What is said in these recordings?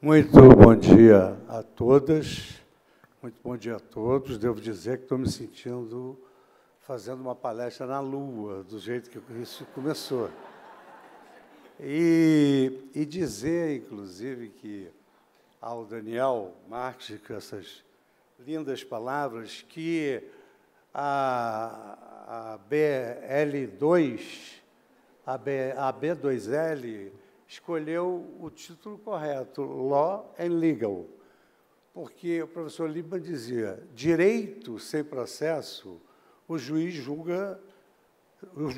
Muito bom dia a todas, muito bom dia a todos. Devo dizer que estou me sentindo fazendo uma palestra na Lua, do jeito que isso começou. E dizer, inclusive, que ao Daniel Marques, com essas lindas palavras, que a B2L escolheu o título correto, Law and Legal, porque o professor Liebman dizia, direito sem processo, o juiz julga,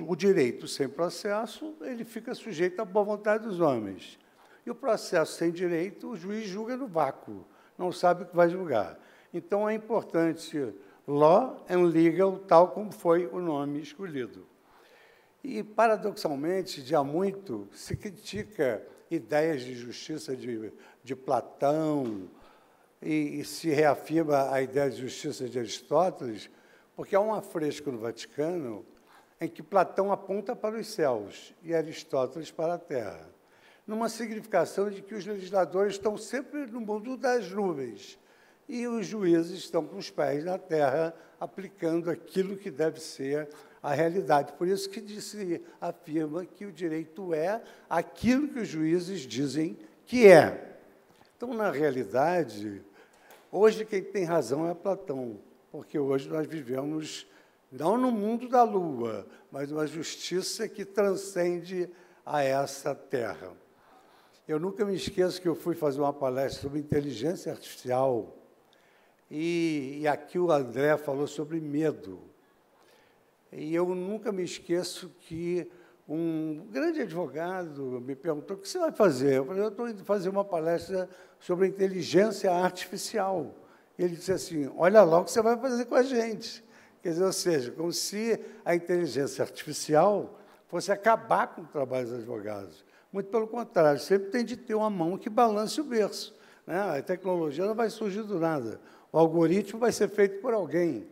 o direito sem processo, ele fica sujeito à boa vontade dos homens. E o processo sem direito, o juiz julga no vácuo, não sabe o que vai julgar. Então, é importante Law and Legal, tal como foi o nome escolhido. E, paradoxalmente, já muito se critica ideias de justiça de Platão e se reafirma a ideia de justiça de Aristóteles, porque há um afresco no Vaticano em que Platão aponta para os céus e Aristóteles para a terra, numa significação de que os legisladores estão sempre no mundo das nuvens e os juízes estão com os pés na terra, aplicando aquilo que deve ser a realidade. Por isso que se afirma que o direito é aquilo que os juízes dizem que é. Então, na realidade, hoje quem tem razão é Platão, porque hoje nós vivemos não no mundo da Lua, mas uma justiça que transcende a essa terra. Eu nunca me esqueço que eu fui fazer uma palestra sobre inteligência artificial e aqui o André falou sobre medo. E eu nunca me esqueço que um grande advogado me perguntou, o que você vai fazer? Eu falei, eu estou indo fazer uma palestra sobre inteligência artificial. Ele disse assim, olha lá o que você vai fazer com a gente. Quer dizer, ou seja, como se a inteligência artificial fosse acabar com o trabalho dos advogados. Muito pelo contrário, sempre tem de ter uma mão que balance o berço, né? A tecnologia não vai surgir do nada. O algoritmo vai ser feito por alguém.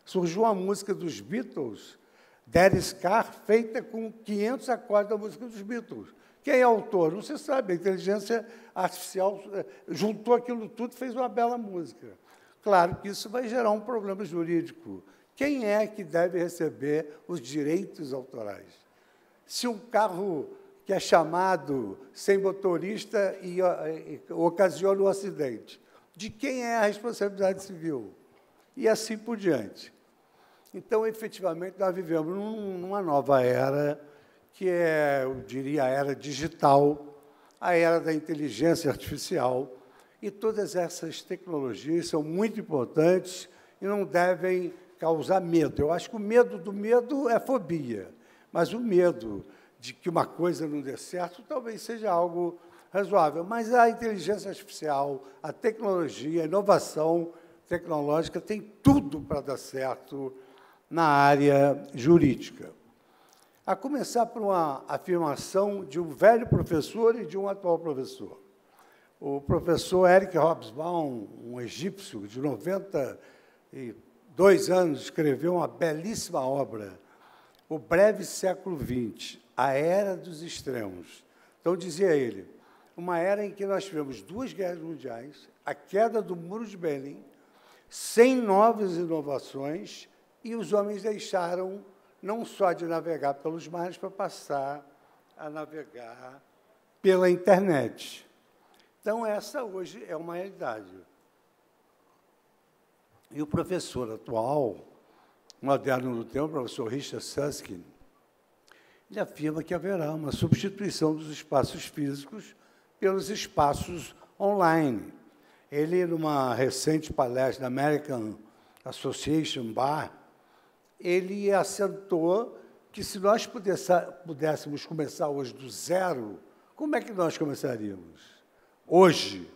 Surgiu uma música dos Beatles, Dead Scar, feita com 500 acordes da música dos Beatles. Quem é autor? Não se sabe. A inteligência artificial juntou aquilo tudo e fez uma bela música. Claro que isso vai gerar um problema jurídico. Quem é que deve receber os direitos autorais? Se um carro que é chamado sem motorista e ocasiona um acidente, de quem é a responsabilidade civil? E assim por diante. Então, efetivamente, nós vivemos numa nova era, que é, eu diria, a era digital, a era da inteligência artificial, e todas essas tecnologias são muito importantes e não devem causar medo. Eu acho que o medo do medo é fobia, mas o medo de que uma coisa não dê certo talvez seja algo razoável. Mas a inteligência artificial, a tecnologia, a inovação tecnológica tem tudo para dar certo na área jurídica. A começar por uma afirmação de um velho professor e de um atual professor. O professor Eric Hobsbawm, um egípcio de 92 anos, escreveu uma belíssima obra, O Breve Século XX, a Era dos Extremos. Então, dizia ele, uma era em que nós tivemos 2 guerras mundiais, a queda do Muro de Berlim, sem novas inovações, e os homens deixaram não só de navegar pelos mares, para passar a navegar pela internet. Então, essa hoje é uma realidade. E o professor atual, moderno do tempo, o professor Richard Susskind, ele afirma que haverá uma substituição dos espaços físicos pelos espaços online. Ele, numa recente palestra da American Association Bar, ele assentou que, se nós pudéssemos começar hoje do zero, como é que nós começaríamos? Hoje,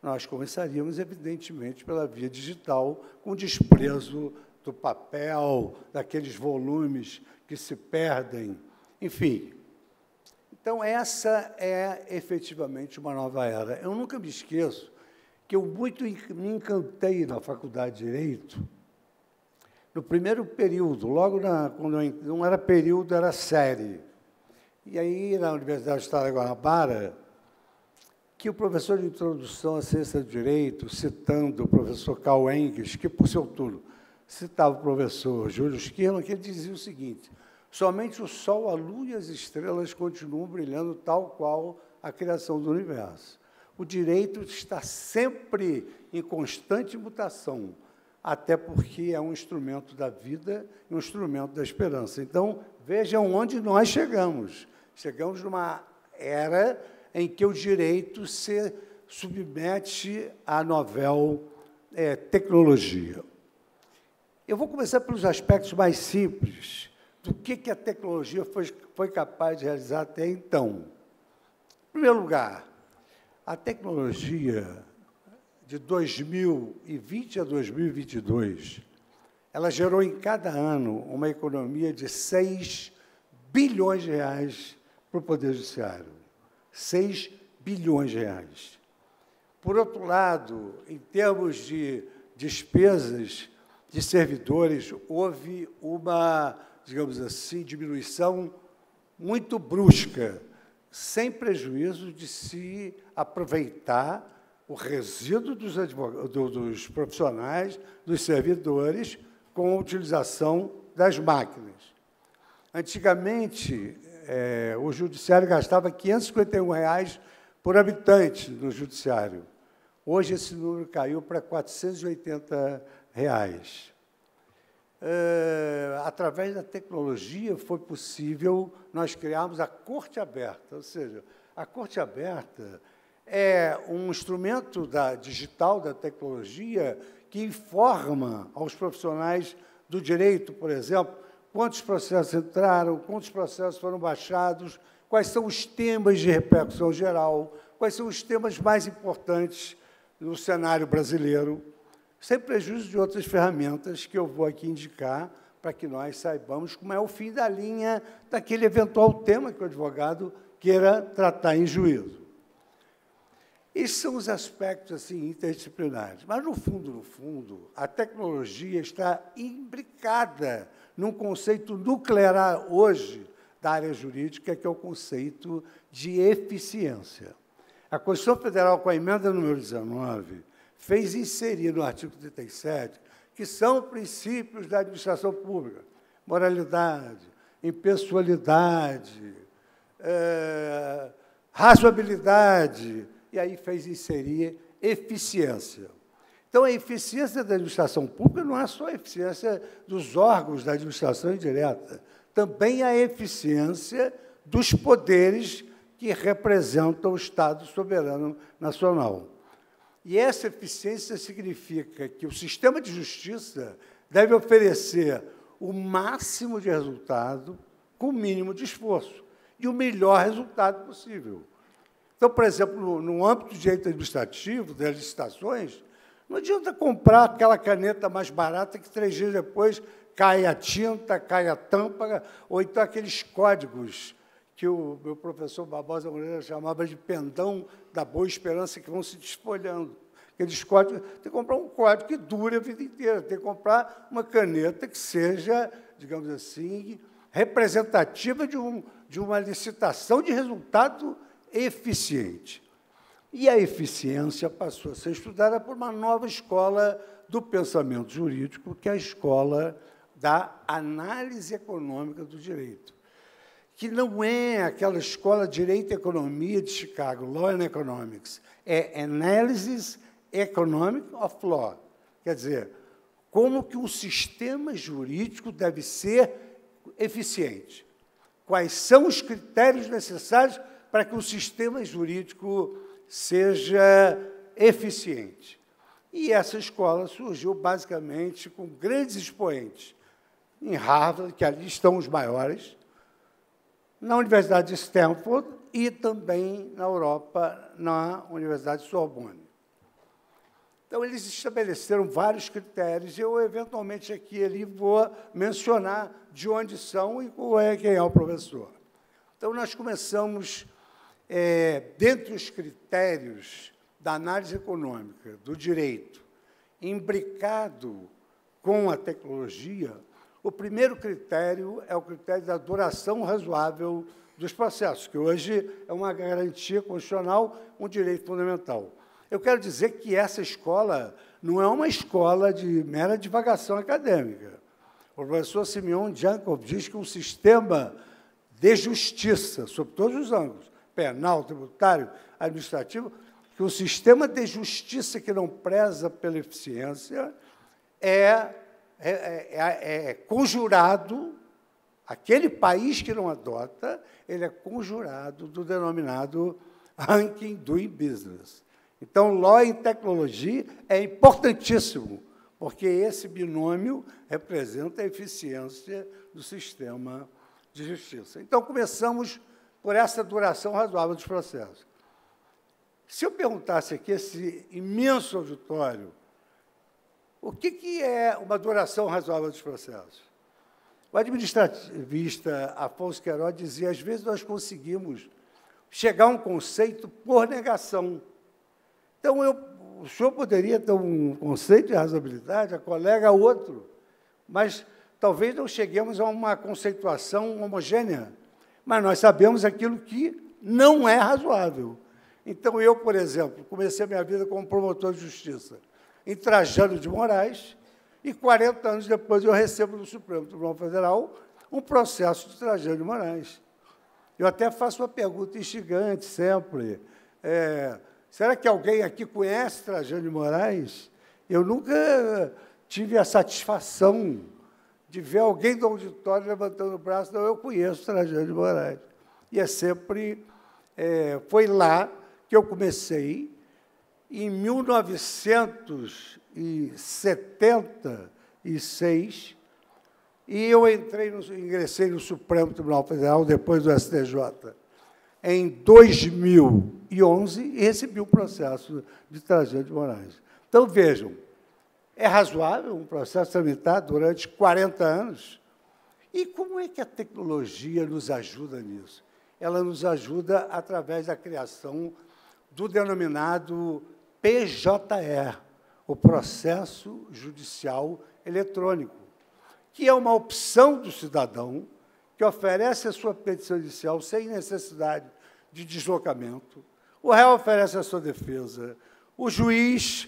nós começaríamos, evidentemente, pela via digital, com desprezo do papel, daqueles volumes que se perdem, enfim. Então, essa é, efetivamente, uma nova era. Eu nunca me esqueço que eu muito me encantei na Faculdade de Direito, no primeiro período, logo quando não era período, era série. E aí, na Universidade do Estado da Guanabara, que o professor de introdução à ciência do direito, citando o professor Karl Engels, que, por seu turno, citava o professor Júlio Schirmer, que ele dizia o seguinte: somente o Sol, a Lua e as estrelas continuam brilhando tal qual a criação do universo. O direito está sempre em constante mutação, até porque é um instrumento da vida e um instrumento da esperança. Então, vejam onde nós chegamos. Chegamos numa era em que o direito se submete à novel tecnologia. Eu vou começar pelos aspectos mais simples do que a tecnologia foi capaz de realizar até então. Em primeiro lugar, a tecnologia de 2020 a 2022, ela gerou em cada ano uma economia de 6 bilhões de reais para o Poder Judiciário. 6 bilhões de reais. Por outro lado, em termos de despesas de servidores, houve uma, digamos assim, diminuição muito brusca, sem prejuízo de se aproveitar o resíduo dos profissionais, dos servidores, com a utilização das máquinas. Antigamente, o judiciário gastava R$ 551 por habitante no judiciário. Hoje, esse número caiu para R$ 480. Através da tecnologia, foi possível nós criarmos a Corte Aberta, ou seja, a Corte Aberta é um instrumento digital da tecnologia que informa aos profissionais do direito, por exemplo, quantos processos entraram, quantos processos foram baixados, quais são os temas de repercussão geral, quais são os temas mais importantes no cenário brasileiro, sem prejuízo de outras ferramentas que eu vou aqui indicar para que nós saibamos como é o fim da linha daquele eventual tema que o advogado queira tratar em juízo. Esses são os aspectos assim, interdisciplinares. Mas, no fundo, a tecnologia está imbricada num conceito nuclear hoje da área jurídica, que é o conceito de eficiência. A Constituição Federal, com a emenda número 19, fez inserir no artigo 37, que são princípios da administração pública: moralidade, impessoalidade, razoabilidade, e aí fez inserir eficiência. Então, a eficiência da administração pública não é só a eficiência dos órgãos da administração indireta, também a eficiência dos poderes que representam o Estado soberano nacional. E essa eficiência significa que o sistema de justiça deve oferecer o máximo de resultado com o mínimo de esforço e o melhor resultado possível. Então, por exemplo, no âmbito do direito administrativo, das licitações, não adianta comprar aquela caneta mais barata que 3 dias depois cai a tinta, cai a tampa, ou então aqueles códigos que o meu professor Barbosa Moreira chamava de pendão da boa esperança, que vão se desfolhando. Aqueles códigos, tem que comprar um código que dure a vida inteira, tem que comprar uma caneta que seja, digamos assim, representativa de uma licitação de resultado eficiente. E a eficiência passou a ser estudada por uma nova escola do pensamento jurídico, que é a escola da análise econômica do direito, que não é aquela escola de Direito e Economia de Chicago, Law and Economics, é Analysis Economic of Law, quer dizer, como que um sistema jurídico deve ser eficiente, quais são os critérios necessários para que o sistema jurídico seja eficiente. E essa escola surgiu, basicamente, com grandes expoentes em Harvard, que ali estão os maiores, na Universidade de Stanford e também na Europa, na Universidade de Sorbonne. Então, eles estabeleceram vários critérios, e eu, eventualmente, aqui e ali vou mencionar de onde são e quem é o professor. Então, nós começamos, dentre os critérios da análise econômica, do direito, imbricado com a tecnologia, o primeiro critério é o critério da duração razoável dos processos, que hoje é uma garantia constitucional, um direito fundamental. Eu quero dizer que essa escola não é uma escola de mera divagação acadêmica. O professor Simeon Jacob diz que um sistema de justiça, sob todos os ângulos, penal, tributário, administrativo, que um sistema de justiça que não preza pela eficiência é conjurado, aquele país que não adota, ele é conjurado do denominado ranking doing business. Então, law e tecnologia é importantíssimo, porque esse binômio representa a eficiência do sistema de justiça. Então, começamos por essa duração razoável dos processos. Se eu perguntasse aqui, esse imenso auditório, o que é uma duração razoável dos processos? O administrativista Afonso Queiroz dizia, às vezes nós conseguimos chegar a um conceito por negação. Então, o senhor poderia ter um conceito de razoabilidade, a colega outro, mas talvez não cheguemos a uma conceituação homogênea, mas nós sabemos aquilo que não é razoável. Então, eu, por exemplo, comecei a minha vida como promotor de justiça em Trajano de Moraes, e 40 anos depois eu recebo no Supremo Tribunal Federal um processo de Trajano de Moraes. Eu até faço uma pergunta instigante sempre. Será que alguém aqui conhece Trajano de Moraes? Eu nunca tive a satisfação de ver alguém do auditório levantando o braço. Não, eu conheço Trajano de Moraes. E é sempre... foi lá que eu comecei, em 1976, e eu ingressei no Supremo Tribunal Federal, depois do STJ, em 2011, e recebi o processo de Trajano de Moraes. Então, vejam, é razoável um processo tramitado durante 40 anos? E como é que a tecnologia nos ajuda nisso? Ela nos ajuda através da criação do denominado PJE, o Processo Judicial Eletrônico, que é uma opção do cidadão que oferece a sua petição inicial sem necessidade de deslocamento, o réu oferece a sua defesa, o juiz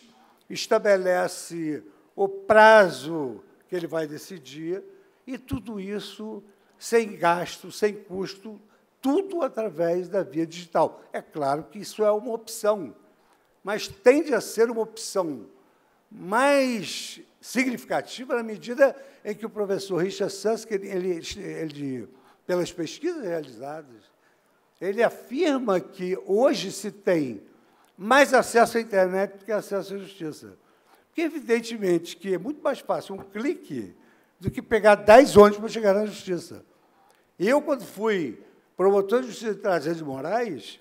estabelece o prazo que ele vai decidir, e tudo isso sem gasto, sem custo, tudo através da via digital. É claro que isso é uma opção, mas tende a ser uma opção mais significativa na medida em que o professor Richard Susskind, pelas pesquisas realizadas, ele afirma que hoje se tem mais acesso à internet do que acesso à justiça. Porque, evidentemente, que é muito mais fácil um clique do que pegar 10 ônibus para chegar na justiça. Eu, quando fui promotor de justiça de Trajano de Moraes,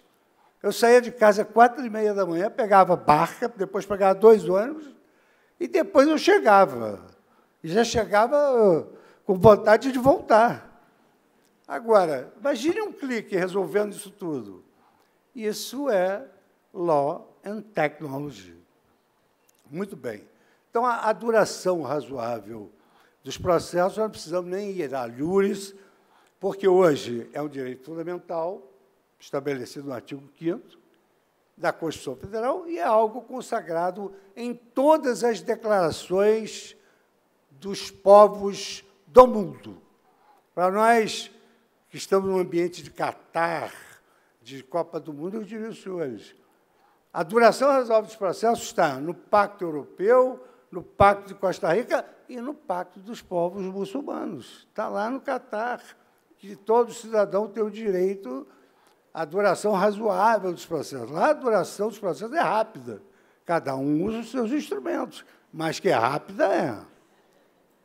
eu saía de casa às 4h30 da manhã, pegava barca, depois pegava 2 ônibus, e depois eu chegava. E já chegava com vontade de voltar. Agora, imagine um clique resolvendo isso tudo. Isso é Law and Technology. Muito bem. Então, a duração razoável dos processos, nós não precisamos nem ir a Lures, porque hoje é um direito fundamental, estabelecido no artigo 5º da Constituição Federal, e é algo consagrado em todas as declarações dos povos do mundo. Para nós, que estamos num ambiente de Catar, de Copa do Mundo, eu diria aos senhores, a duração razoável dos processos está no Pacto Europeu, no Pacto de Costa Rica e no Pacto dos Povos Muçulmanos. Está lá no Catar, que todo cidadão tem o direito à duração razoável dos processos. Lá a duração dos processos é rápida. Cada um usa os seus instrumentos, mas que é rápida é.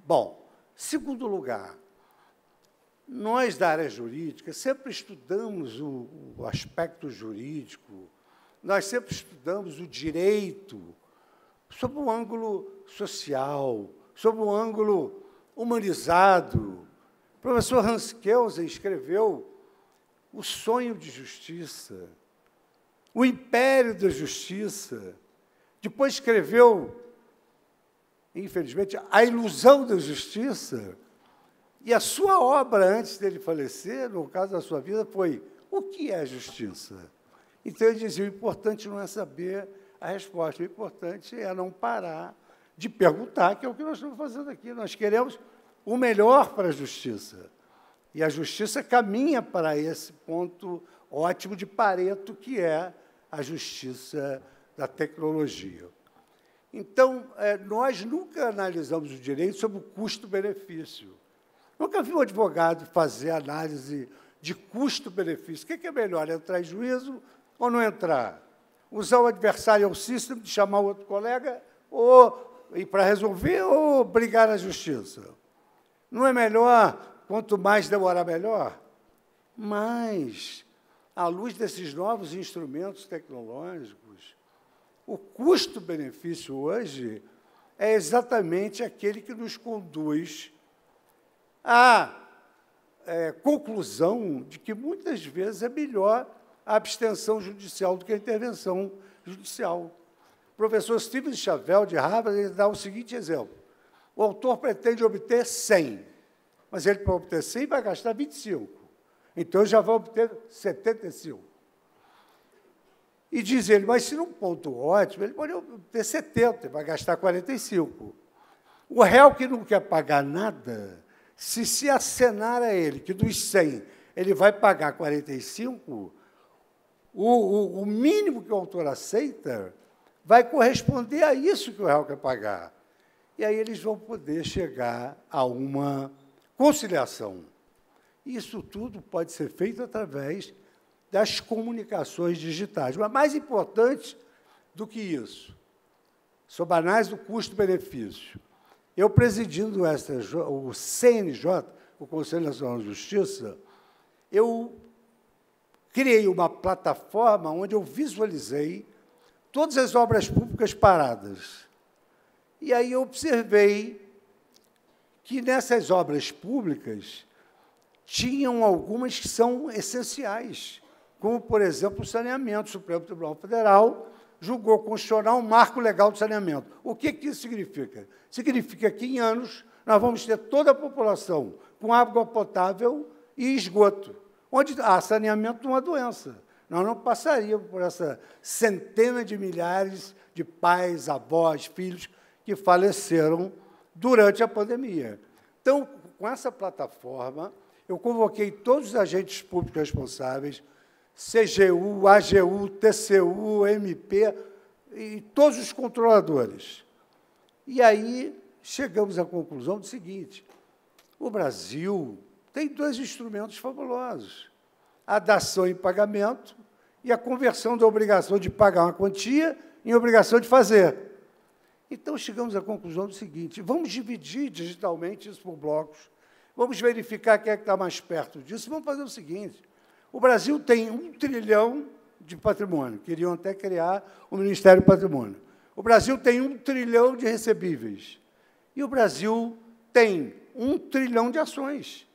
Bom, segundo lugar, nós da área jurídica sempre estudamos o aspecto jurídico, nós sempre estudamos o direito sob um ângulo social, sob um ângulo humanizado. O professor Hans Kelsen escreveu O Sonho de Justiça, O Império da Justiça. Depois escreveu, infelizmente, A Ilusão da Justiça. E a sua obra, antes dele falecer, no caso da sua vida, foi: o que é justiça? Então, ele dizia: o importante não é saber a resposta, o importante é não parar de perguntar, que é o que nós estamos fazendo aqui. Nós queremos o melhor para a justiça. E a justiça caminha para esse ponto ótimo de Pareto, que é a justiça da tecnologia. Então, nós nunca analisamos o direito sobre o custo-benefício. Nunca vi um advogado fazer análise de custo-benefício. O que é melhor, entrar em juízo ou não entrar? Usar o adversarial system de chamar o outro colega ou ir para resolver ou brigar na justiça? Não é melhor, quanto mais demorar, melhor? Mas, à luz desses novos instrumentos tecnológicos, o custo-benefício hoje é exatamente aquele que nos conduz à conclusão de que, muitas vezes, é melhor a abstenção judicial do que a intervenção judicial. O professor Steven Chavel, de Harvard, ele dá o seguinte exemplo: o autor pretende obter 100, mas ele, para obter 100, vai gastar 25. Então, já vai obter 75. E diz ele: mas se num ponto ótimo, ele pode obter 70, vai gastar 45. O réu que não quer pagar nada, se acenar a ele que dos 100 ele vai pagar 45, o mínimo que o autor aceita vai corresponder a isso que o réu quer pagar. E aí eles vão poder chegar a uma conciliação. Isso tudo pode ser feito através das comunicações digitais. Mas, mais importante do que isso, sobre a análise do custo-benefício, eu, presidindo o CNJ, o Conselho Nacional de Justiça, eu criei uma plataforma onde eu visualizei todas as obras públicas paradas. E aí eu observei que, nessas obras públicas, tinham algumas que são essenciais, como, por exemplo, o saneamento. O Supremo Tribunal Federal julgou constitucional um marco legal do saneamento. O que isso significa? Significa que, em anos, nós vamos ter toda a população com água potável e esgoto, onde há saneamento de uma doença. Nós não passaríamos por essa centena de milhares de pais, avós, filhos que faleceram durante a pandemia. Então, com essa plataforma, eu convoquei todos os agentes públicos responsáveis, CGU, AGU, TCU, MP, e todos os controladores. E aí chegamos à conclusão do seguinte: o Brasil tem dois instrumentos fabulosos: a dação em pagamento e a conversão da obrigação de pagar uma quantia em obrigação de fazer. Então, chegamos à conclusão do seguinte: vamos dividir digitalmente isso por blocos, vamos verificar quem é que está mais perto disso, vamos fazer o seguinte: o Brasil tem 1 trilhão de patrimônio, queriam até criar o Ministério do Patrimônio. O Brasil tem 1 trilhão de recebíveis, e o Brasil tem 1 trilhão de ações.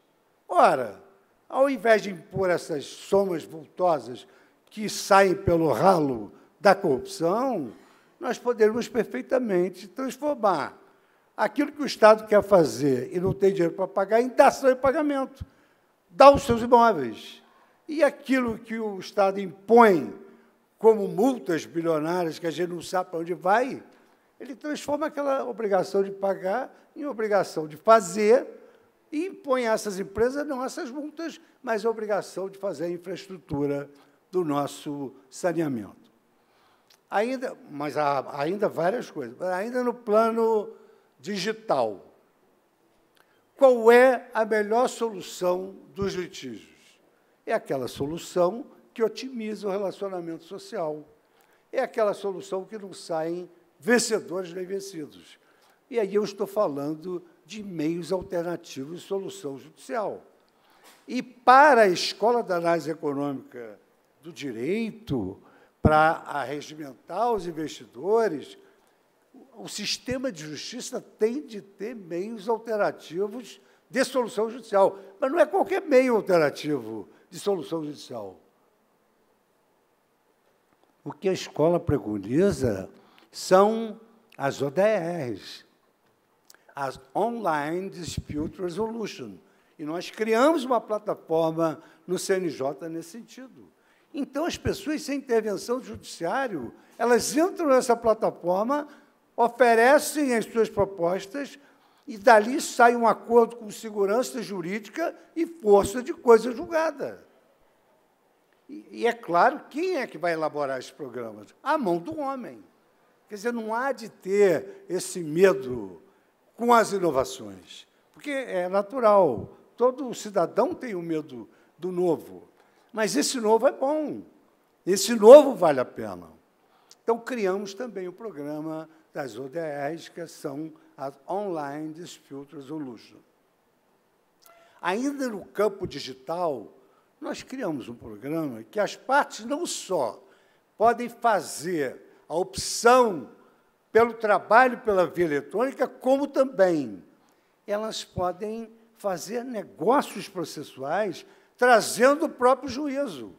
Ora, ao invés de impor essas somas vultosas que saem pelo ralo da corrupção, nós poderíamos perfeitamente transformar aquilo que o Estado quer fazer e não tem dinheiro para pagar em dação e pagamento, dar os seus imóveis. E aquilo que o Estado impõe como multas bilionárias, que a gente não sabe para onde vai, ele transforma aquela obrigação de pagar em obrigação de fazer e impõe a essas empresas não essas multas, mas a obrigação de fazer a infraestrutura do nosso saneamento. Mas há ainda várias coisas. Ainda no plano digital, qual é a melhor solução dos litígios? É aquela solução que otimiza o relacionamento social. É aquela solução que não saem vencedores nem vencidos. E aí eu estou falando de meios alternativos de solução judicial. E para a Escola da Análise Econômica do Direito, para arregimentar os investidores, o sistema de justiça tem de ter meios alternativos de solução judicial. Mas não é qualquer meio alternativo de solução judicial. O que a escola preconiza são as ODRs, as Online Dispute Resolution, E nós criamos uma plataforma no CNJ nesse sentido. Então, as pessoas, sem intervenção do judiciário, elas entram nessa plataforma, oferecem as suas propostas, e dali sai um acordo com segurança jurídica e força de coisa julgada. E é claro, quem é que vai elaborar esses programas? A mão do homem. Quer dizer, não há de ter esse medo com as inovações, porque é natural. Todo cidadão tem o medo do novo, mas esse novo é bom, esse novo vale a pena. Então, criamos também o programa das ODRs, que são as Online Dispute Resolution. Ainda no campo digital, nós criamos um programa que as partes não só podem fazer a opção pelo trabalho pela via eletrônica, como também elas podem fazer negócios processuais trazendo o próprio juízo.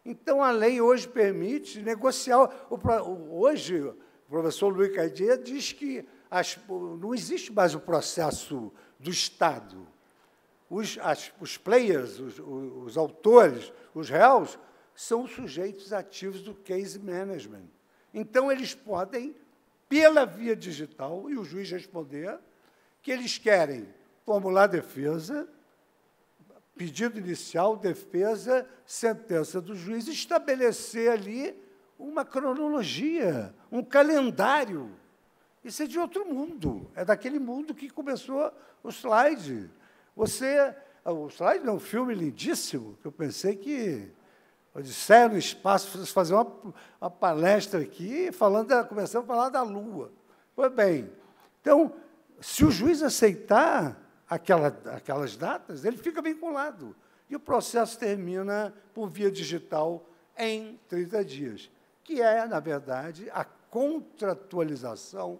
Então, a lei hoje permite negociar. Hoje, o professor Luiz Caidia diz que não existe mais o processo do Estado. Os players, os autores, os réus, são os sujeitos ativos do case management. Então, eles podem, pela via digital, e o juiz responder que eles querem formular defesa, pedido inicial, defesa, sentença do juiz, estabelecer ali uma cronologia, um calendário. Isso é de outro mundo, é daquele mundo que começou o slide. O slide é um filme lindíssimo, que eu pensei que Odisseia no espaço, fosse fazer uma palestra aqui, começando a falar da Lua. Pois bem, então, se o juiz aceitar aquelas datas, ele fica vinculado. E o processo termina por via digital em 30 dias, que é, na verdade, a contratualização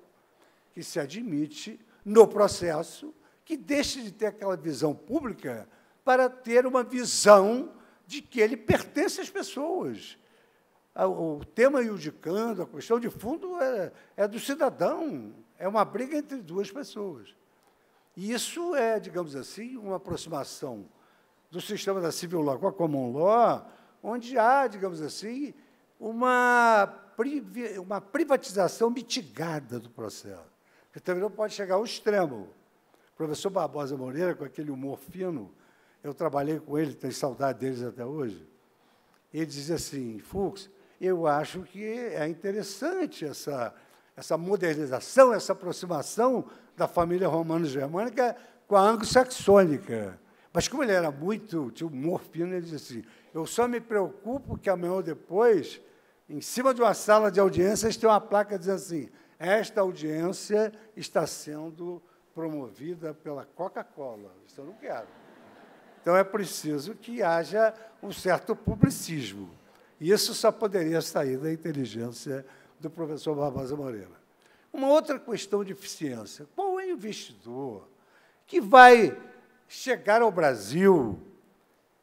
que se admite no processo, que deixa de ter aquela visão pública para ter uma visão de que ele pertence às pessoas. O tema iudicando, a questão de fundo é do cidadão, é uma briga entre duas pessoas. E isso é, digamos assim, uma aproximação do sistema da civil law com a common law, onde há, digamos assim, uma privatização mitigada do processo, que também não pode chegar ao extremo. O professor Barbosa Moreira, com aquele humor fino, eu trabalhei com ele, tenho saudade deles até hoje, ele dizia assim, Fux, eu acho que é interessante essa modernização, essa aproximação da família romano-germânica com a anglo-saxônica. Mas, como ele era tinha um humor fino, ele dizia assim, eu só me preocupo que amanhã ou depois, em cima de uma sala de audiências, tem uma placa dizendo assim, esta audiência está sendo promovida pela Coca-Cola. Isso eu não quero. Então, é preciso que haja um certo publicismo. E isso só poderia sair da inteligência do professor Barbosa Moreira. Uma outra questão de eficiência. Qual é o investidor que vai chegar ao Brasil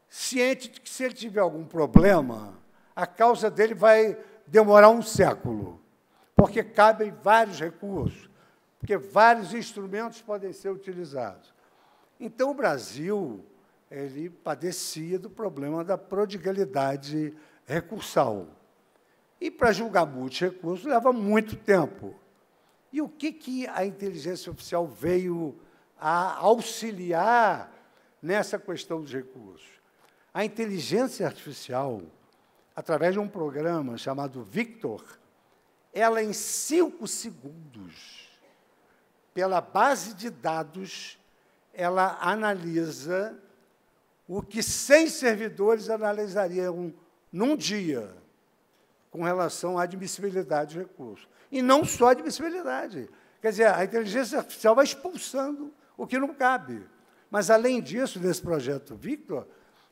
ciente de que, se ele tiver algum problema, a causa dele vai demorar um século, porque cabem vários recursos, porque vários instrumentos podem ser utilizados. Então, o Brasil ele padecia do problema da prodigalidade recursal. E, para julgar muitos recursos, leva muito tempo. E o que a inteligência artificial veio a auxiliar nessa questão dos recursos? A inteligência artificial, através de um programa chamado Victor, ela, em 5 segundos, pela base de dados, ela analisa o que 100 servidores analisariam num dia com relação à admissibilidade de recursos. E não só a admissibilidade. Quer dizer, a inteligência artificial vai expulsando o que não cabe. Mas, além disso, nesse projeto Victor,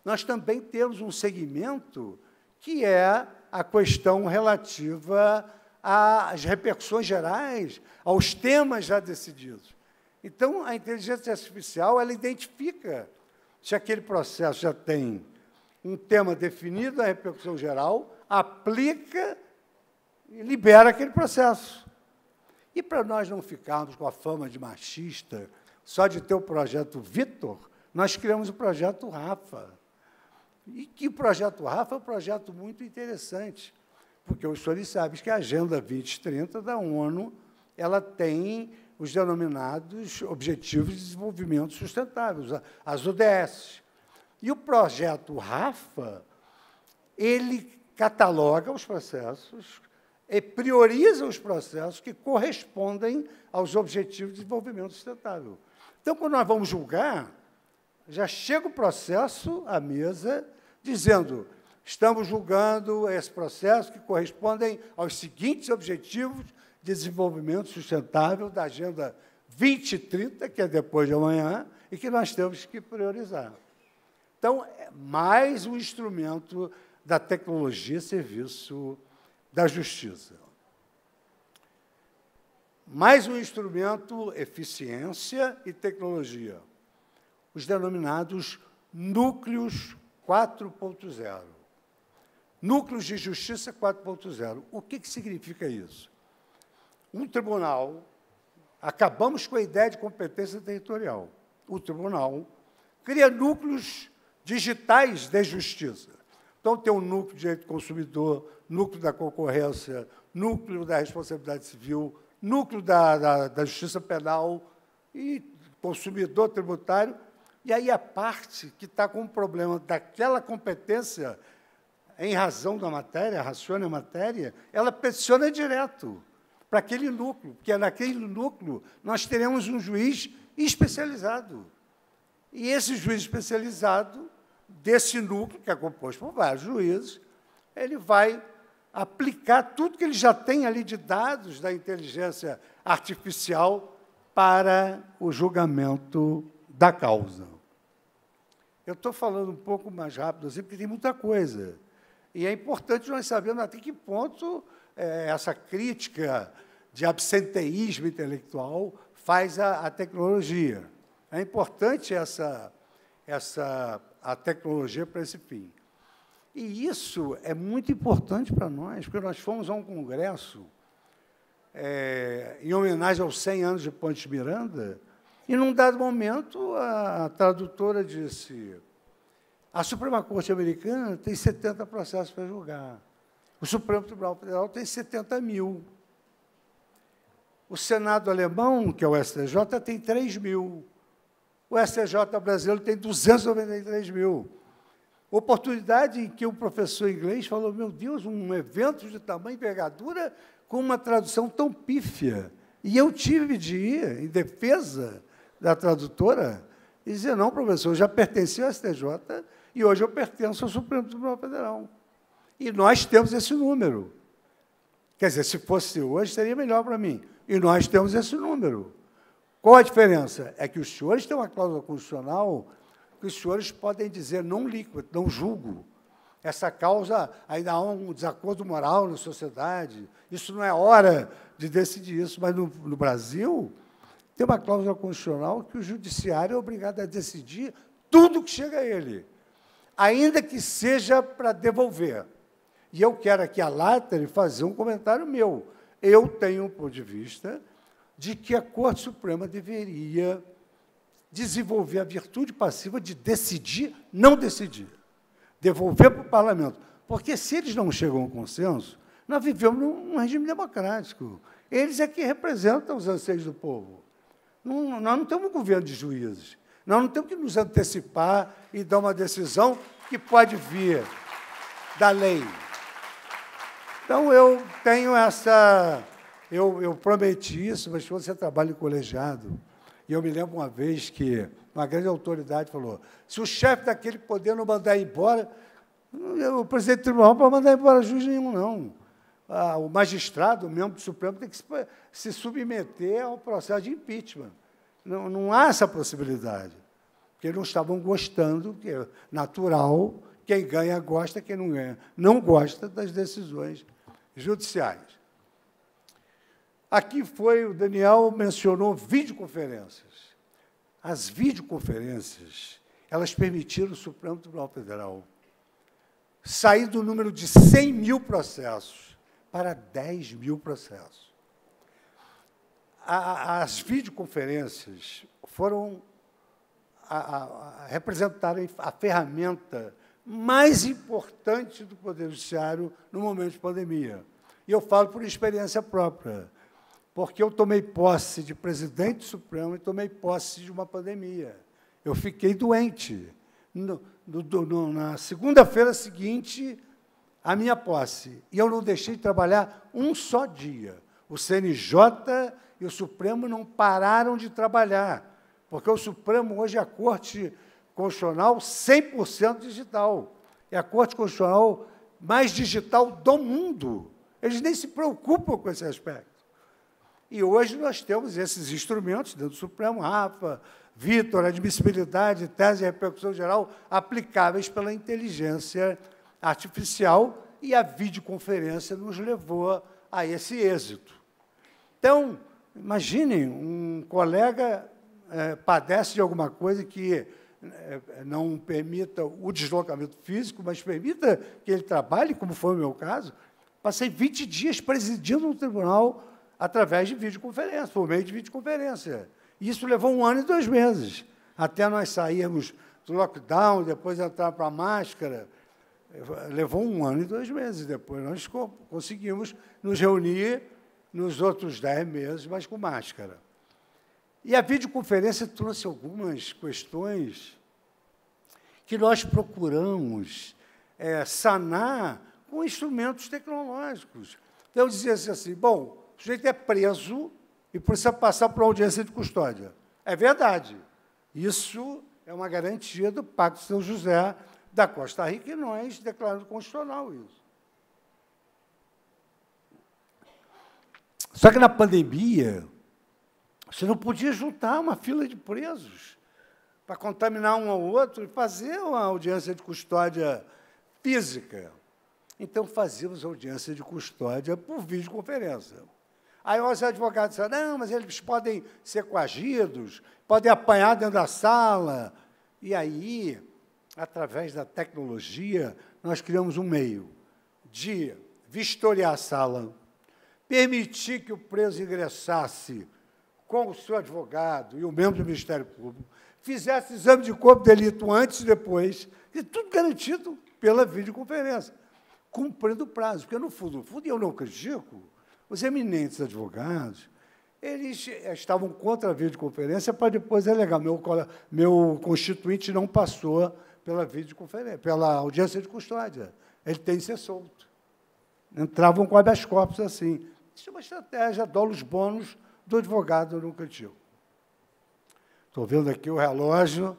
nós também temos um segmento que é a questão relativa às repercussões gerais, aos temas já decididos. Então, a inteligência artificial ela identifica se aquele processo já tem um tema definido, a repercussão geral, aplica e libera aquele processo. E, para nós não ficarmos com a fama de machista, só de ter o projeto Victor, nós criamos o Projeto Rafa. E que o Projeto Rafa é um projeto muito interessante, porque os senhores sabem que a Agenda 2030 da ONU ela tem os denominados Objetivos de Desenvolvimento Sustentável, as ODS. E o Projeto Rafa, ele cataloga os processos e prioriza os processos que correspondem aos Objetivos de Desenvolvimento Sustentável. Então, quando nós vamos julgar, já chega o processo à mesa dizendo: estamos julgando esse processo que correspondem aos seguintes objetivos de desenvolvimento sustentável da Agenda 2030, que é depois de amanhã, e que nós temos que priorizar. Então, é mais um instrumento da tecnologia a serviço da justiça. Mais um instrumento, eficiência e tecnologia. Os denominados núcleos 4.0. Núcleos de Justiça 4.0. O que significa isso? Um tribunal, acabamos com a ideia de competência territorial. O tribunal cria núcleos digitais de justiça. Então, tem o núcleo de direito do consumidor, núcleo da concorrência, núcleo da responsabilidade civil, núcleo da justiça penal e consumidor tributário. E aí a parte que está com o problema daquela competência, em razão da matéria, raciona a matéria, ela peticiona direto para aquele núcleo, porque naquele núcleo nós teremos um juiz especializado. E esse juiz especializado, desse núcleo, que é composto por vários juízes, ele vai aplicar tudo que ele já tem ali de dados da inteligência artificial para o julgamento da causa. Eu estou falando um pouco mais rápido, assim, porque tem muita coisa. E é importante nós sabermos até que ponto essa crítica de absenteísmo intelectual faz a tecnologia. É importante a tecnologia para esse fim. E isso é muito importante para nós, porque nós fomos a um congresso em homenagem aos 100 anos de Ponte Miranda, e, num dado momento, a tradutora disse: a Suprema Corte Americana tem 70 processos para julgar. O Supremo Tribunal Federal tem 70 mil. O Senado alemão, que é o STJ, tem 3 mil. O STJ brasileiro tem 293 mil. Oportunidade em que um professor inglês falou: meu Deus, um evento de tamanho e envergadura com uma tradução tão pífia. E eu tive de ir em defesa da tradutora e dizer: não, professor, eu já pertenci ao STJ e hoje eu pertenço ao Supremo Tribunal Federal. E nós temos esse número. Quer dizer, se fosse hoje, seria melhor para mim. E nós temos esse número. Qual a diferença? É que os senhores têm uma cláusula constitucional que os senhores podem dizer: não liquido, não julgo. Essa causa, ainda há um desacordo moral na sociedade. Isso não é hora de decidir isso. Mas, no Brasil, tem uma cláusula constitucional que o judiciário é obrigado a decidir tudo que chega a ele, ainda que seja para devolver. E eu quero aqui, a Latere, fazer um comentário meu. Eu tenho um ponto de vista de que a Corte Suprema deveria desenvolver a virtude passiva de decidir, não decidir. Devolver para o parlamento. Porque, se eles não chegam a um consenso, nós vivemos num regime democrático. Eles é que representam os anseios do povo. Nós não temos um governo de juízes. Nós não temos que nos antecipar e dar uma decisão que pode vir da lei. Então, eu tenho essa... Eu prometi isso, mas quando você trabalha em colegiado, e eu me lembro uma vez que uma grande autoridade falou: se o chefe daquele poder não mandar embora, o presidente do tribunal não pode mandar embora juiz nenhum, não. O magistrado, o membro do Supremo, tem que se submeter ao processo de impeachment. Não há essa possibilidade, porque eles não estavam gostando, que é natural, quem ganha gosta, quem não ganha não gosta das decisões judiciais. Aqui o Daniel mencionou videoconferências. As videoconferências, elas permitiram ao Supremo Tribunal Federal sair do número de 100 mil processos para 10 mil processos. As videoconferências foram representaram a ferramenta mais importante do Poder Judiciário no momento de pandemia. E eu falo por experiência própria, porque eu tomei posse de presidente supremo e tomei posse de uma pandemia. Eu fiquei doente. Na segunda-feira seguinte, à minha posse, e eu não deixei de trabalhar um só dia. O CNJ e o Supremo não pararam de trabalhar, porque o Supremo hoje é a Corte Constitucional 100% digital. É a Corte Constitucional mais digital do mundo. Eles nem se preocupam com esse aspecto. E hoje nós temos esses instrumentos dentro do Supremo, Rafa, Vitor, admissibilidade, tese e repercussão geral, aplicáveis pela inteligência artificial, e a videoconferência nos levou a esse êxito. Então, imaginem, um colega padece de alguma coisa que não permita o deslocamento físico, mas permita que ele trabalhe, como foi o meu caso. Passei 20 dias presidindo um tribunal através de videoconferência, por meio de videoconferência. Isso levou 1 ano e 2 meses, até nós sairmos do lockdown, depois entrar para a máscara. Levou 1 ano e 2 meses. Depois nós conseguimos nos reunir nos outros 10 meses, mas com máscara. E a videoconferência trouxe algumas questões que nós procuramos sanar com instrumentos tecnológicos. Então, eu dizia assim, bom, o sujeito é preso e precisa passar por uma audiência de custódia. É verdade. Isso é uma garantia do Pacto de São José da Costa Rica, e nós declaramos constitucional isso. Só que, na pandemia, você não podia juntar uma fila de presos para contaminar um ao outro e fazer uma audiência de custódia física. Então, fazíamos audiência de custódia por videoconferência. Aí os advogados disseram, não, mas eles podem ser coagidos, podem apanhar dentro da sala. E aí, através da tecnologia, nós criamos um meio de vistoriar a sala, permitir que o preso ingressasse com o seu advogado e o membro do Ministério Público, fizesse exame de corpo de delito antes e depois, e tudo garantido pela videoconferência, cumprindo o prazo. Porque, no fundo, e eu não critico, os eminentes advogados, eles estavam contra a videoconferência para depois alegar. Meu constituinte não passou pela videoconferência, pela audiência de custódia. Ele tem que ser solto. Entravam com habeas corpus assim. Isso é uma estratégia, dólar bônus do advogado, eu não critico. Estou vendo aqui o relógio,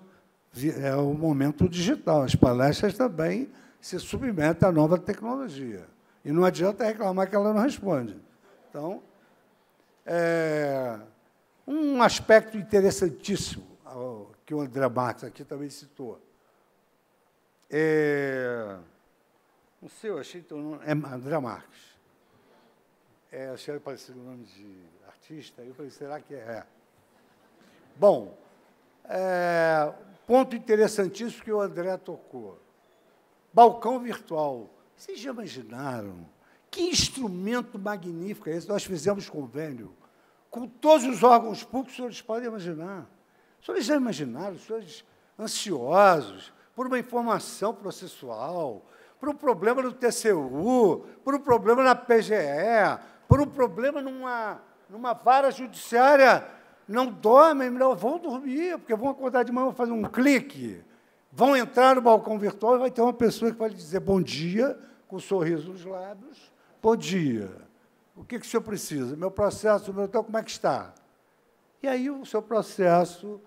é o momento digital. As palestras também se submetem à nova tecnologia. E não adianta reclamar que ela não responde. Então, um aspecto interessantíssimo, que o André Marques aqui também citou. Não sei, eu achei que o nome é André Marques. Achei parecido o nome de artista, eu falei, será que é? Bom, ponto interessantíssimo que o André tocou. Balcão virtual. Vocês já imaginaram? Que instrumento magnífico é esse? Nós fizemos convênio com todos os órgãos públicos, os senhores podem imaginar. Os senhores já imaginaram, os senhores ansiosos por uma informação processual, por um problema no TCU, por um problema na PGE, por um problema numa vara judiciária, não dormem, não vão dormir, porque vão acordar de manhã, vão fazer um clique, vão entrar no balcão virtual e vai ter uma pessoa que vai lhe dizer bom dia, com um sorriso nos lábios, bom dia, o que o senhor precisa? Meu processo, como é que está? E aí o seu processo,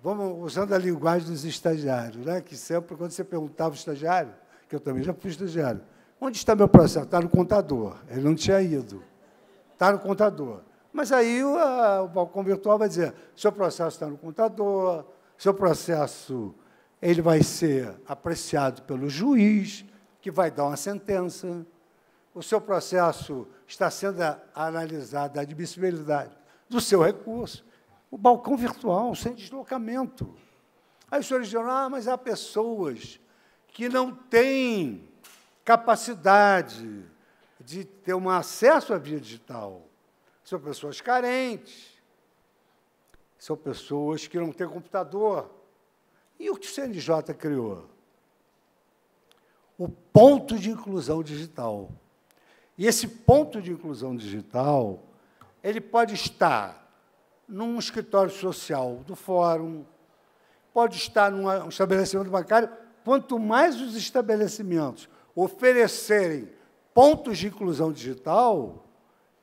vamos usando a linguagem dos estagiários, né? Que sempre, quando você perguntava ao estagiário, que eu também já fui estagiário, onde está meu processo? Está no contador. Ele não tinha ido. Está no contador. Mas aí o balcão virtual vai dizer, seu processo está no contador, seu processo ele vai ser apreciado pelo juiz, que vai dar uma sentença, o seu processo está sendo analisada a admissibilidade do seu recurso, o balcão virtual, sem deslocamento. Aí os senhores dizem, mas há pessoas que não têm capacidade de ter um acesso à via digital. São pessoas carentes. são pessoas que não têm computador. E o que o CNJ criou? O ponto de inclusão digital. E esse ponto de inclusão digital, ele pode estar num escritório social do fórum, pode estar num estabelecimento bancário. Quanto mais os estabelecimentos oferecerem pontos de inclusão digital,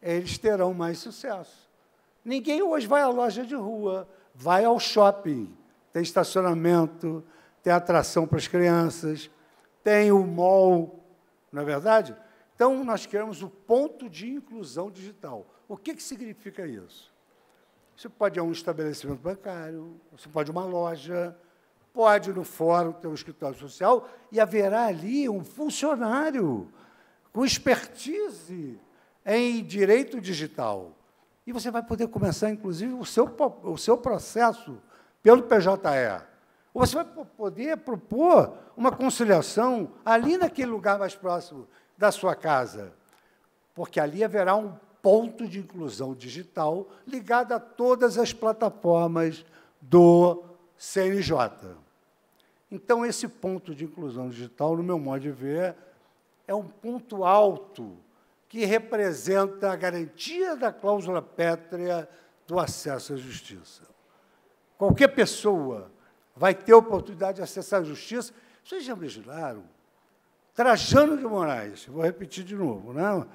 eles terão mais sucesso. Ninguém hoje vai à loja de rua, vai ao shopping. Tem estacionamento, tem atração para as crianças, tem o mall, não é verdade? Então, nós criamos o ponto de inclusão digital. O que significa isso? Você pode ir a um estabelecimento bancário, você pode ir a uma loja, pode ir no fórum ter um escritório social, e haverá ali um funcionário com expertise em direito digital. E você vai poder começar, inclusive, o seu processo pelo PJE. Ou você vai poder propor uma conciliação ali naquele lugar mais próximo da sua casa, porque ali haverá um ponto de inclusão digital ligado a todas as plataformas do CNJ. Então, esse ponto de inclusão digital, no meu modo de ver, é um ponto alto que representa a garantia da cláusula pétrea do acesso à justiça. Qualquer pessoa vai ter a oportunidade de acessar a justiça. Vocês já imaginaram? Trajano de Moraes, vou repetir de novo, não?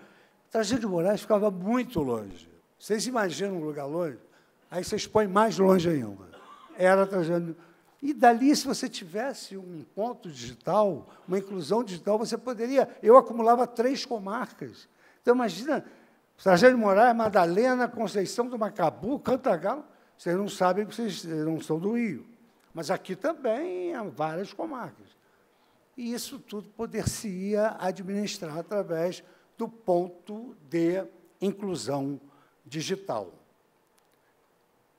Trajano de Moraes ficava muito longe. Vocês imaginam um lugar longe? Aí vocês põem mais longe ainda. Era Trajano. E dali, se você tivesse um ponto digital, uma inclusão digital, você poderia... Eu acumulava 3 comarcas. Então, imagina, Trajano de Moraes, Madalena, Conceição do Macabu, Cantagalo. Vocês não sabem que vocês não são do Rio. Mas aqui também há várias comarcas. E isso tudo poder-se-ia administrar através do ponto de inclusão digital.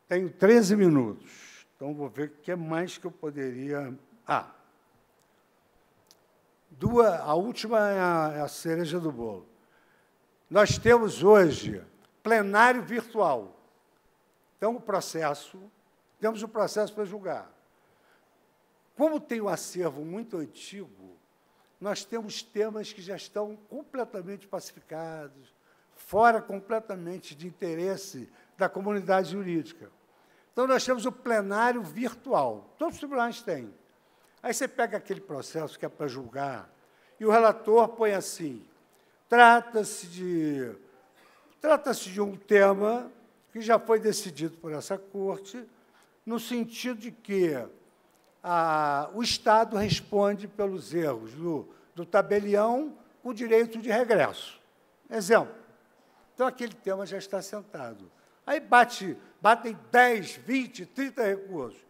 Tenho 13 minutos, então vou ver o que mais que eu poderia... a última é a cereja do bolo. Nós temos hoje plenário virtual. Então, temos o processo para julgar. Como tem um acervo muito antigo, nós temos temas que já estão completamente pacificados, fora completamente de interesse da comunidade jurídica. Então, nós temos o plenário virtual. Todos os tribunais têm. Aí você pega aquele processo que é para julgar, e o relator põe assim, trata-se de um tema que já foi decidido por essa corte, no sentido de que o Estado responde pelos erros do tabelião com direito de regresso. Exemplo. Então, aquele tema já está sentado. Aí batem 10, 20, 30 recursos.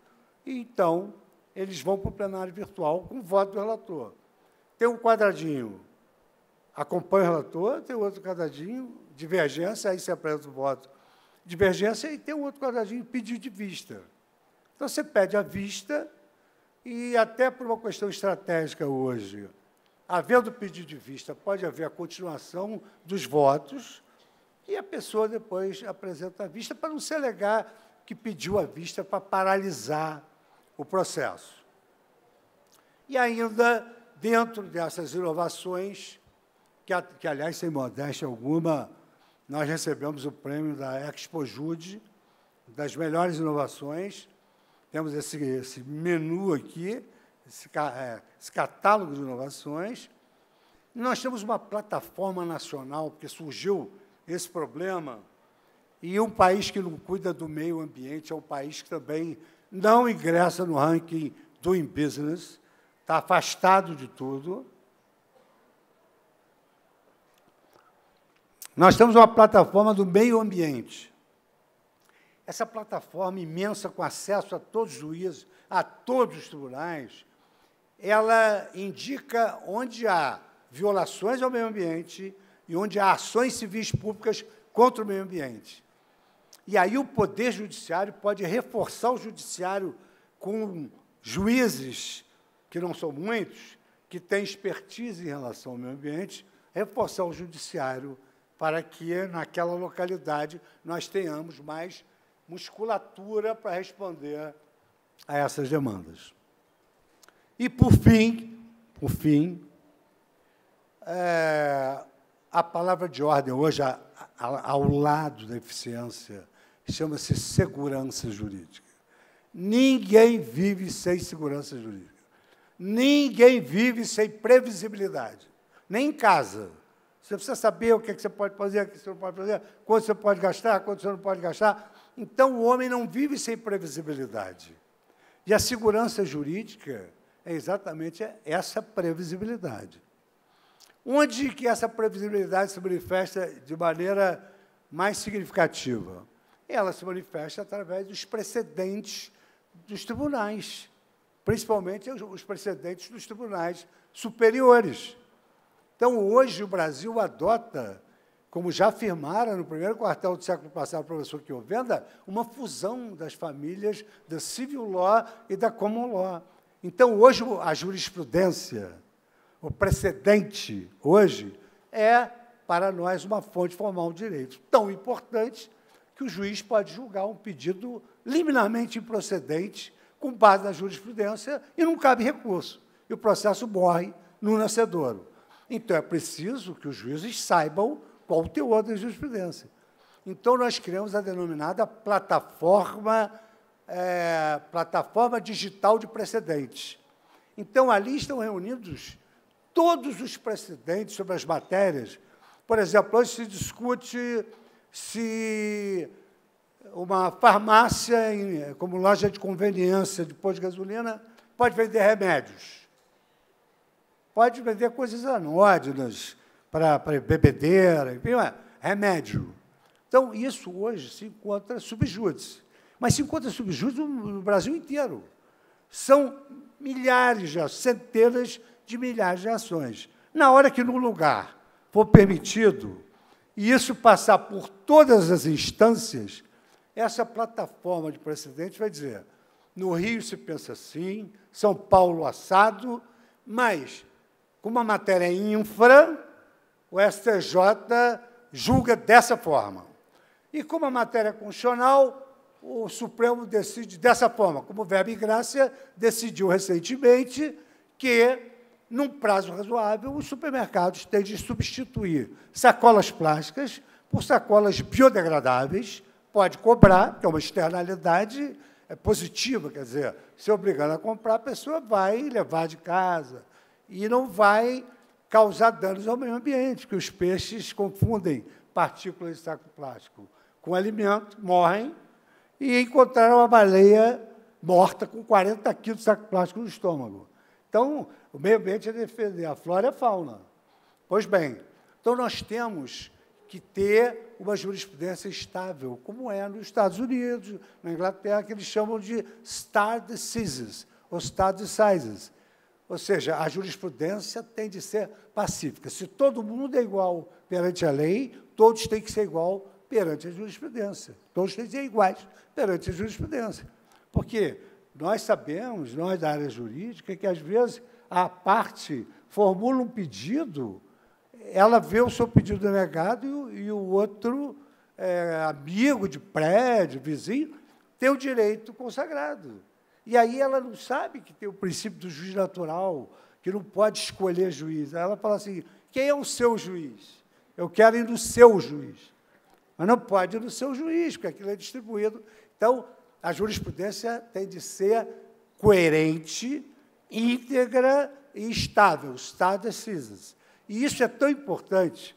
E, então, eles vão para o plenário virtual com o voto do relator. Tem um quadradinho, acompanha o relator, tem outro quadradinho, divergência, aí se apresenta o voto. Divergência, e tem um outro quadradinho, pedido de vista. Então, você pede a vista, e até por uma questão estratégica hoje, havendo pedido de vista, pode haver a continuação dos votos, e a pessoa depois apresenta a vista para não se alegar que pediu a vista para paralisar o processo. E ainda, dentro dessas inovações, que aliás, sem modéstia alguma, nós recebemos o prêmio da Expo Jude, das melhores inovações. Temos esse menu aqui, esse catálogo de inovações. E nós temos uma plataforma nacional, porque surgiu esse problema, e um país que não cuida do meio ambiente é um país que também não ingressa no ranking Doing Business, está afastado de tudo. Nós temos uma plataforma do meio ambiente. Essa plataforma imensa, com acesso a todos os juízes, a todos os tribunais, ela indica onde há violações ao meio ambiente e onde há ações civis públicas contra o meio ambiente. E aí o Poder Judiciário pode reforçar o Judiciário com juízes, que não são muitos, que têm expertise em relação ao meio ambiente, reforçar o Judiciário para que, naquela localidade, nós tenhamos mais musculatura para responder a essas demandas. E, por fim, a palavra de ordem hoje, ao lado da eficiência, chama-se segurança jurídica. Ninguém vive sem segurança jurídica. Ninguém vive sem previsibilidade, nem em casa. Você precisa saber o que você pode fazer, o que você não pode fazer, quanto você pode gastar, quanto você não pode gastar. Então, o homem não vive sem previsibilidade. E a segurança jurídica é exatamente essa previsibilidade. Onde que essa previsibilidade se manifesta de maneira mais significativa? Ela se manifesta através dos precedentes dos tribunais, principalmente os precedentes dos tribunais superiores. Então, hoje, o Brasil adota, como já afirmara no primeiro quartel do século passado o professor Chiovenda, uma fusão das famílias da civil law e da common law. Então, hoje, a jurisprudência, o precedente, hoje, é, para nós, uma fonte formal de direito tão importante que o juiz pode julgar um pedido liminarmente improcedente, com base na jurisprudência, e não cabe recurso. E o processo morre no nascedouro. Então, é preciso que os juízes saibam qual o teor da jurisprudência. Então, nós criamos a denominada plataforma digital de precedentes. Então, ali estão reunidos todos os precedentes sobre as matérias. Por exemplo, hoje se discute se uma farmácia, como loja de conveniência de posto de gasolina, pode vender remédios. Pode vender coisas anódinas para bebedeira, enfim, remédio. Então, isso hoje se encontra subjúdice. Mas se encontra subjúdice no Brasil inteiro. São milhares, centenas de milhares de ações. Na hora que, no lugar, for permitido, e isso passar por todas as instâncias, essa plataforma de precedentes vai dizer, no Rio se pensa assim, São Paulo assado, mas, com uma matéria infra, o STJ julga dessa forma. E, com uma matéria constitucional, o Supremo decide dessa forma, como o Verbo e Grácia decidiu recentemente que, num prazo razoável, os supermercados têm de substituir sacolas plásticas por sacolas biodegradáveis, pode cobrar, que é uma externalidade positiva, quer dizer, se obrigando a comprar, a pessoa vai levar de casa e não vai causar danos ao meio ambiente, porque os peixes confundem partículas de saco plástico com alimento, morrem, e encontraram uma baleia morta com 40 quilos de saco plástico no estômago. Então, o meio ambiente é defender a flora e a fauna. Pois bem, então nós temos que ter uma jurisprudência estável, como é nos Estados Unidos, na Inglaterra, que eles chamam de stare decisis, ou stare decisis. Ou seja, a jurisprudência tem de ser pacífica. Se todo mundo é igual perante a lei, todos têm que ser igual perante a jurisprudência. Todos têm que ser iguais perante a jurisprudência. Porque nós sabemos, nós da área jurídica, que, às vezes, a parte formula um pedido, ela vê o seu pedido negado e o outro, amigo de prédio, vizinho, tem o direito consagrado. E aí ela não sabe que tem o princípio do juiz natural, que não pode escolher juiz. Ela fala assim, quem é o seu juiz? Eu quero ir no seu juiz. Mas não pode ir no seu juiz, porque aquilo é distribuído. Então, a jurisprudência tem de ser coerente, íntegra e estável, stare decisis. E isso é tão importante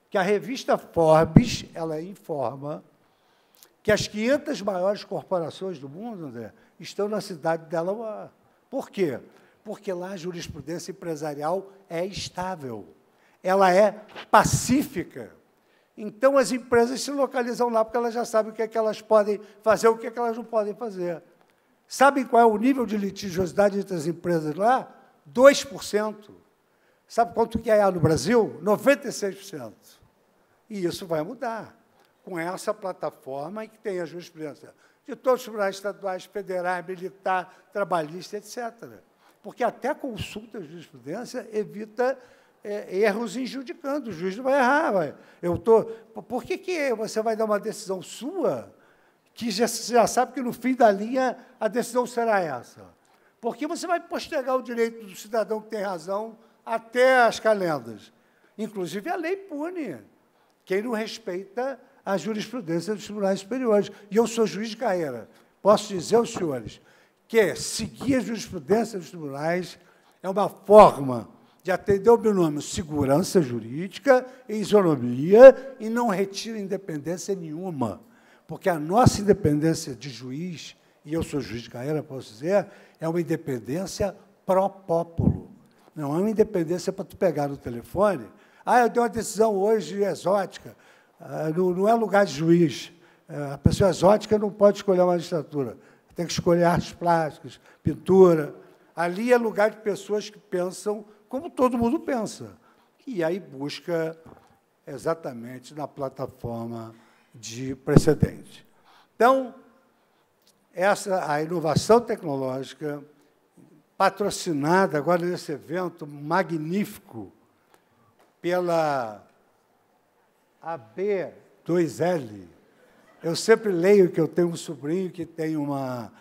que a revista Forbes, ela informa que as 500 maiores corporações do mundo, André, estão na cidade de Delaware. Por quê? Porque lá a jurisprudência empresarial é estável, ela é pacífica. Então, as empresas se localizam lá porque elas já sabem o que é que elas podem fazer, o que é que elas não podem fazer. Sabem qual é o nível de litigiosidade entre as empresas lá? 2%. Sabe quanto que é no Brasil? 96%. E isso vai mudar com essa plataforma que tem a jurisprudência de todos os tribunais estaduais, federais, militar, trabalhista, etc. Porque até a consulta de jurisprudência evita erros injudicando. O juiz não vai errar. Por que você vai dar uma decisão sua que já sabe que, no fim da linha, a decisão será essa. Porque você vai postergar o direito do cidadão que tem razão até as calendas. Inclusive, a lei pune quem não respeita a jurisprudência dos tribunais superiores. E eu sou juiz de carreira. Posso dizer aos senhores que seguir a jurisprudência dos tribunais é uma forma de atender o binômio segurança jurídica e isonomia e não retira independência nenhuma. Porque a nossa independência de juiz, e eu sou juiz de carreira, posso dizer, é uma independência pró populo. Não é uma independência para tu pegar no telefone. Eu dei uma decisão hoje exótica. Não é lugar de juiz. A pessoa exótica não pode escolher a magistratura. Tem que escolher artes plásticas, pintura. Ali é lugar de pessoas que pensam como todo mundo pensa. E aí busca exatamente na plataforma de precedente. Então, a inovação tecnológica, patrocinada agora nesse evento magnífico pela AB2L. Eu sempre leio que eu tenho um sobrinho que tem uma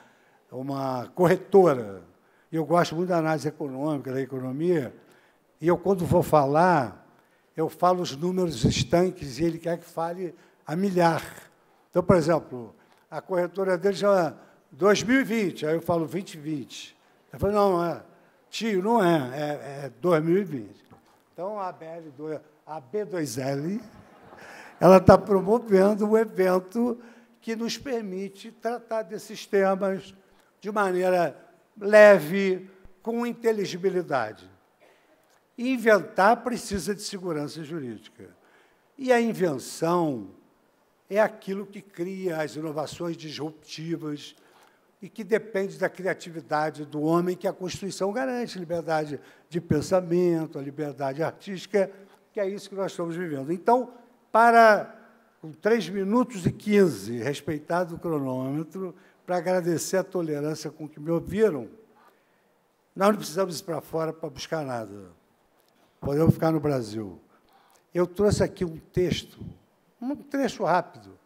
corretora, e eu gosto muito da análise econômica, da economia, e eu, quando vou falar, eu falo os números estanques e ele quer que fale a milhar. Então, por exemplo, a corretora dele chama 2020, aí eu falo 2020. Eu falo, não, tio, não é 2020. Então, a B2L, ela está promovendo um evento que nos permite tratar desses temas de maneira leve, com inteligibilidade. Inventar precisa de segurança jurídica. E a invenção é aquilo que cria as inovações disruptivas e que depende da criatividade do homem, que a Constituição garante, liberdade de pensamento, a liberdade artística, que é isso que nós estamos vivendo. Então, com 3 minutos e 15, respeitado o cronômetro, para agradecer a tolerância com que me ouviram, nós não precisamos ir para fora para buscar nada. Podemos ficar no Brasil. Eu trouxe aqui um texto, um trecho rápido,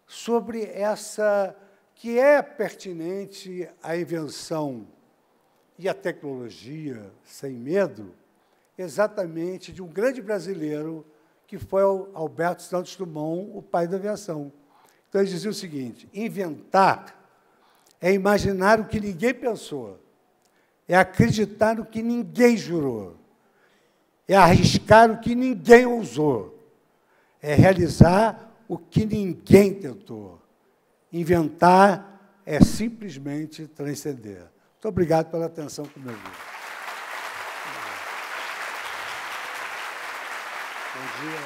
sobre essa que é pertinente à invenção e à tecnologia, sem medo, exatamente de um grande brasileiro, que foi o Alberto Santos Dumont, o pai da aviação. Então, ele dizia o seguinte: inventar é imaginar o que ninguém pensou, é acreditar no que ninguém jurou, é arriscar o que ninguém ousou, é realizar o que ninguém tentou. Inventar é simplesmente transcender. Muito obrigado pela atenção que me ouviu. Bom dia.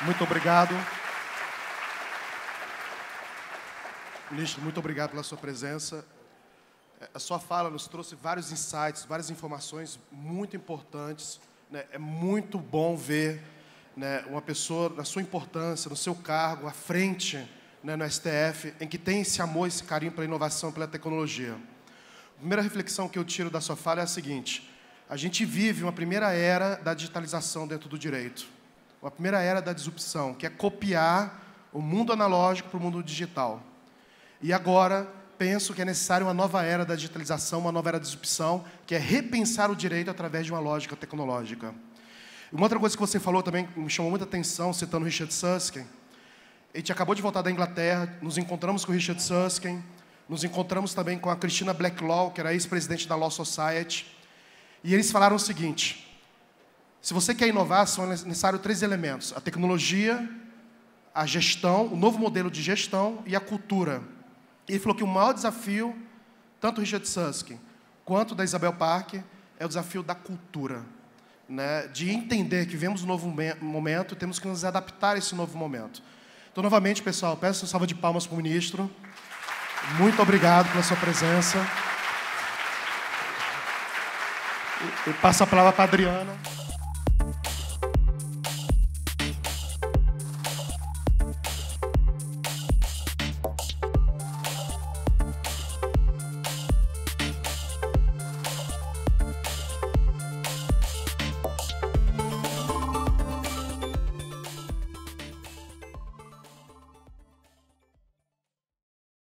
Muito obrigado. Ministro, muito obrigado pela sua presença. A sua fala nos trouxe vários insights, várias informações muito importantes. É muito bom ver, uma pessoa, na sua importância, no seu cargo, à frente, no STF, em que tem esse amor, esse carinho pela inovação, pela tecnologia. A primeira reflexão que eu tiro da sua fala é a seguinte: a gente vive uma primeira era da digitalização dentro do direito, uma primeira era da disrupção, que é copiar o mundo analógico para o mundo digital. E agora, penso que é necessário uma nova era da digitalização, uma nova era da disrupção, que é repensar o direito através de uma lógica tecnológica. Uma outra coisa que você falou também me chamou muita atenção, citando Richard Susskind. A gente acabou de voltar da Inglaterra, nos encontramos com o Richard Susskind, nos encontramos também com a Christina Blacklaw, que era ex-presidente da Law Society, e eles falaram o seguinte: se você quer inovar, são necessários 3 elementos: a tecnologia, a gestão, o novo modelo de gestão e a cultura. E ele falou que o maior desafio, tanto do Richard Susskind quanto da Isabel Parker, é o desafio da cultura, de entender que vivemos um novo momento, temos que nos adaptar a esse novo momento. Então, novamente, pessoal, peço uma salva de palmas para o ministro. Muito obrigado pela sua presença. E passo a palavra para a Adriana.